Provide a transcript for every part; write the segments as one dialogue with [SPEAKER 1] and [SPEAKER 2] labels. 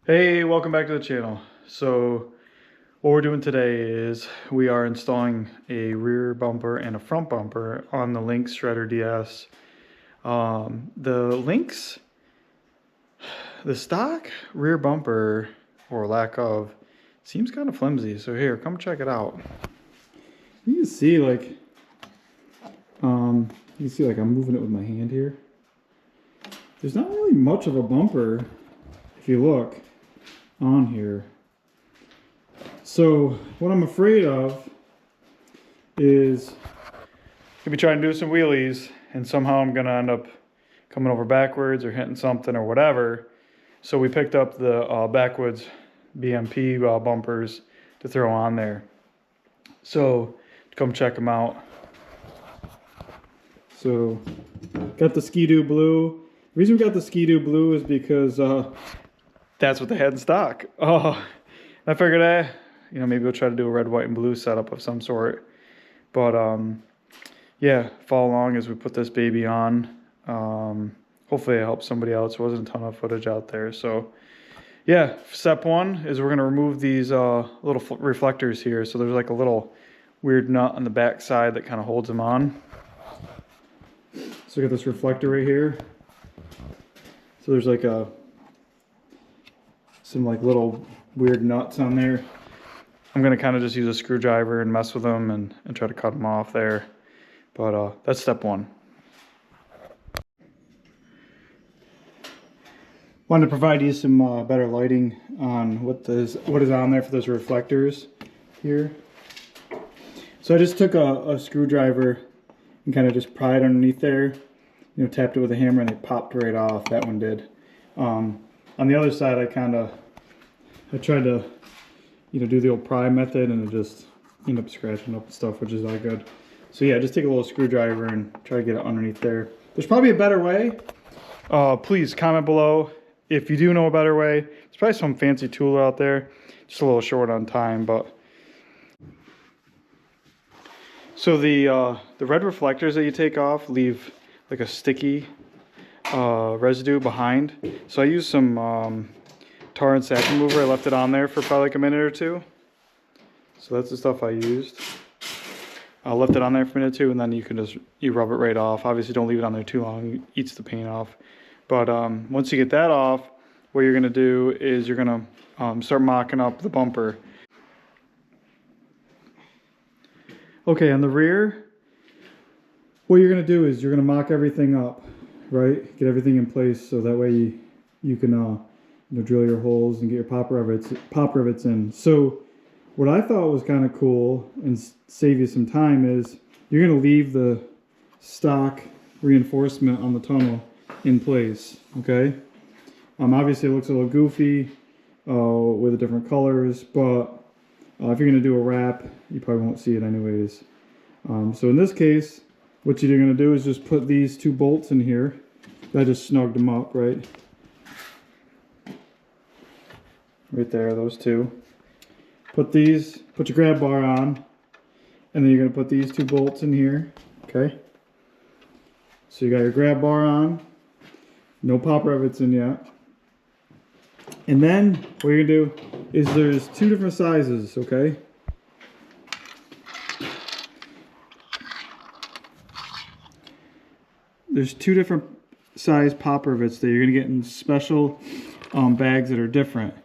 [SPEAKER 1] Hey, welcome back to the channel. So what we're doing today is we are installing a rear bumper and a front bumper on the Lynx Shredder DS. The stock rear bumper, or lack of, seems kind of flimsy. So here, come check it out. You can see I'm moving it with my hand here. There's not really much of a bumper if you look on here. So what I'm afraid of is if you try to do some wheelies and somehow I'm gonna end up coming over backwards or hitting something or whatever. So we picked up the backwoods BMP bumpers to throw on there. So come check them out. So got the Ski-Doo blue. The reason we got the Ski-Doo blue is because that's what they had in stock. I figured, maybe we'll try to do a red, white, and blue setup of some sort. But yeah, follow along as we put this baby on. Hopefully it helps somebody else. There wasn't a ton of footage out there. So yeah, step one is we're gonna remove these little reflectors here. So there's like a little weird nut on the back side that kind of holds them on. So we got this reflector right here. So there's like some little weird nuts on there. I'm gonna kind of just use a screwdriver and mess with them and try to cut them off there. But that's step one. Wanted to provide you some better lighting on what is on there for those reflectors here. So I just took a screwdriver and kind of just pried underneath there. Tapped it with a hammer and it popped right off. That one did. On the other side, I tried to, do the old pry method, and it just ended up scratching up and stuff, which is not good. So yeah, just take a little screwdriver and try to get it underneath there. There's probably a better way. Please comment below if you do know a better way. There's probably some fancy tool out there. Just a little short on time, but. So the red reflectors that you take off leave like a sticky residue behind. So I used some tar and sap remover. I left it on there for probably like a minute or two. So that's the stuff I used. I left it on there for a minute or two, and then you rub it right off. Obviously don't leave it on there too long, it eats the paint off. But once you get that off, what you're gonna do is you're gonna start mocking up the bumper. Okay, on the rear, what you're gonna do is you're gonna mock everything up, right? Get everything in place so that way you can drill your holes and get your pop rivets in. So what I thought was kind of cool and save you some time is you're gonna leave the stock reinforcement on the tunnel in place, okay? Obviously it looks a little goofy with the different colors, but if you're gonna do a wrap, you probably won't see it anyways. So in this case, what you're gonna do is just put these two bolts in here. I just snugged them up, right? Right there, those two. Put your grab bar on, and then you're gonna put these two bolts in here, okay? So you got your grab bar on, no pop rivets in yet. And then what you're gonna do is there's two different sizes, okay? There's two different size pop rivets that you're gonna get in special bags that are different.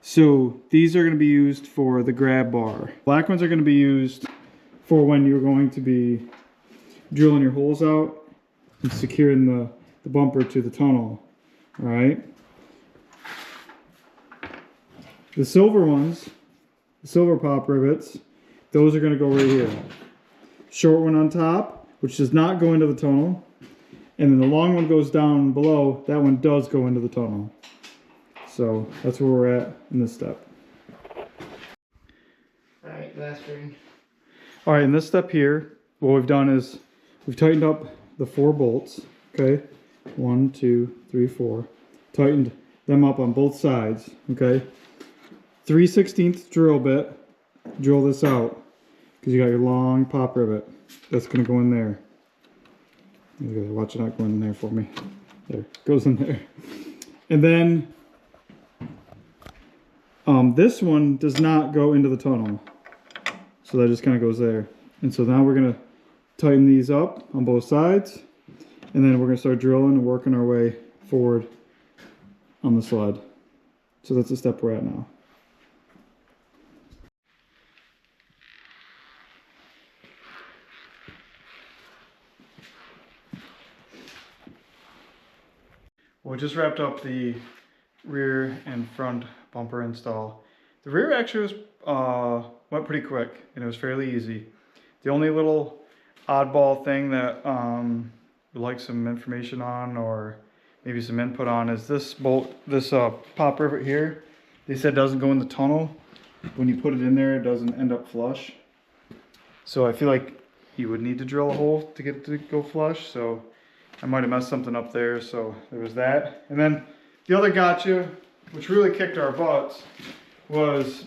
[SPEAKER 1] So these are gonna be used for the grab bar. Black ones are gonna be used for when you're going to be drilling your holes out and securing the bumper to the tunnel, all right? The silver ones, the silver pop rivets, those are gonna go right here. Short one on top, which does not go into the tunnel. And then the long one goes down below. That one does go into the tunnel. So that's where we're at in this step.
[SPEAKER 2] Alright, last ring.
[SPEAKER 1] Alright, in this step here, what we've done is we've tightened up the 4 bolts. Okay, 1, 2, 3, 4. Tightened them up on both sides. Okay, 3/16 drill bit. Drill this out because you got your long pop rivet. That's gonna go in there. Watch it not go in there for me. There, goes in there. And then This one does not go into the tunnel. So that just kind of goes there. And so now we're going to tighten these up on both sides. And then we're going to start drilling and working our way forward on the sled. So that's the step we're at now. Well, we just wrapped up the rear and front bumper install. The rear actually was, went pretty quick and it was fairly easy. The only little oddball thing that would like some information on or maybe some input on is this bolt, this pop rivet here. They said doesn't go in the tunnel. When you put it in there, it doesn't end up flush. So I feel like you would need to drill a hole to get it to go flush. So I might have messed something up there. So there was that. And then the other gotcha, which really kicked our butts, was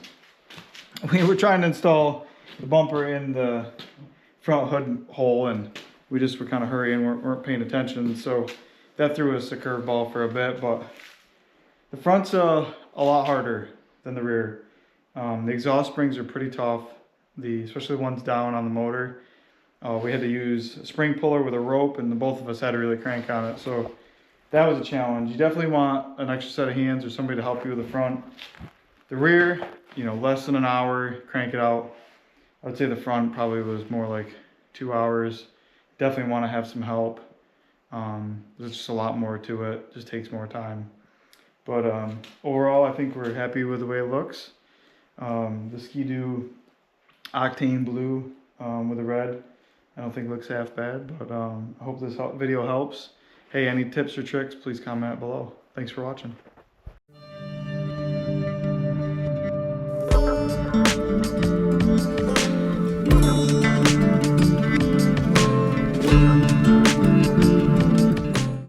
[SPEAKER 1] we were trying to install the bumper in the front hood hole, and we just were kind of hurrying, weren't paying attention, so that threw us a curveball for a bit. But the front's a lot harder than the rear. The exhaust springs are pretty tough, especially the ones down on the motor. We had to use a spring puller with a rope, and both of us had to really crank on it, so that was a challenge. You definitely want an extra set of hands or somebody to help you with the front. The rear, you know, less than an hour, crank it out. I would say the front probably was more like 2 hours. Definitely want to have some help. There's just a lot more to it. Just takes more time. But overall, I think we're happy with the way it looks. The Ski-Doo Octane Blue with the red, I don't think looks half bad. But I hope this video helps. Hey, any tips or tricks, please comment below. Thanks for watching.